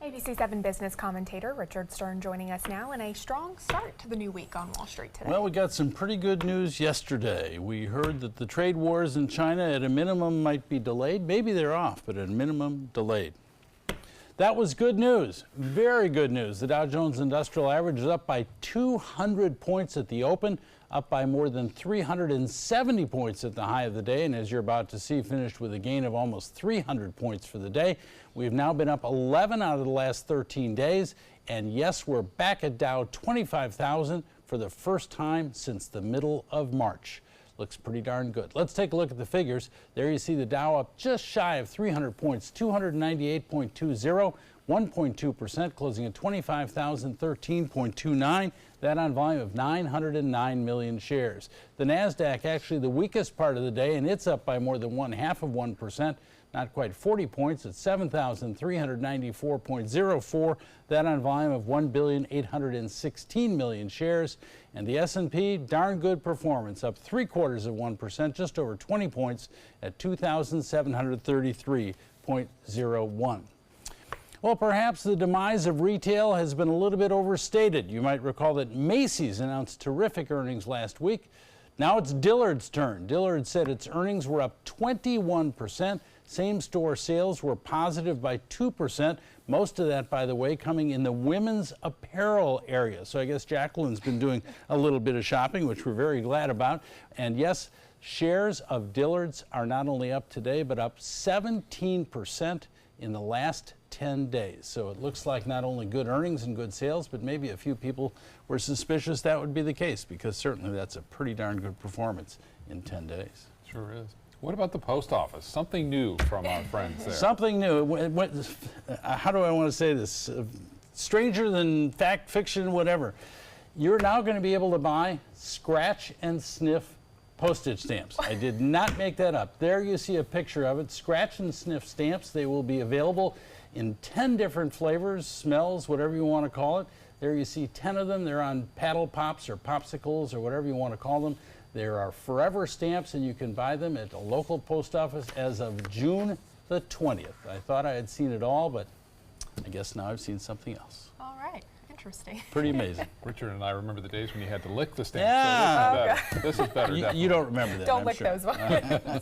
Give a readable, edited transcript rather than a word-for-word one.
ABC7 business commentator Richard Stern joining us now, and a strong start to the new week on Wall Street today. Well, we got some pretty good news yesterday. We heard that the trade wars in China at a minimum might be delayed. Maybe they're off, but at a minimum delayed. That was good news, very good news. The Dow Jones Industrial Average is up by 200 points at the open, up by more than 370 points at the high of the day, and as you're about to see, finished with a gain of almost 300 points for the day. We've now been up 11 out of the last 13 days, and yes, we're back at Dow 25,000 for the first time since the middle of March. Looks pretty darn good. Let's take a look at the figures. There you see the Dow up just shy of 300 points, 298.20, 1.2%, closing at 25,013.29. That on volume of 909 million shares. The NASDAQ actually the weakest part of the day, and it's up by more than 0.5%. Not quite 40 points at 7,394.04. That on volume of 1,816 million shares. And the S&P, darn good performance, up 0.75%, just over 20 points at 2,733.01. Well, perhaps the demise of retail has been a little bit overstated. You might recall that Macy's announced terrific earnings last week. Now it's Dillard's turn. Dillard said its earnings were up 21%. Same-store sales were positive by 2%. Most of that, by the way, coming in the women's apparel area. So I guess Jacqueline's been doing a little bit of shopping, which we're very glad about. And yes, shares of Dillard's are not only up today, but up 17% in the last 10 days. So it looks like not only good earnings and good sales, but maybe a few people were suspicious that would be the case, because certainly that's a pretty darn good performance in 10 days. Sure is. What about the post office? Something new from our friends there. Something new. How do I want to say this? Stranger than fact, fiction, whatever. You're now going to be able to buy scratch and sniff postage stamps. I did not make that up. There you see a picture of it. Scratch and sniff stamps. They will be available in 10 different flavors, smells, whatever you want to call it. There you see 10 of them. They're on paddle pops or popsicles or whatever you want to call them. There are forever stamps, and you can buy them at a local post office as of June the 20th. I thought I had seen it all, but I guess now I've seen something else. All right. Interesting. Pretty amazing. Richard and I remember the days when you had to lick the stamp. Yeah. So this is better. This is better. You don't remember that, Don't I'm lick sure. those ones.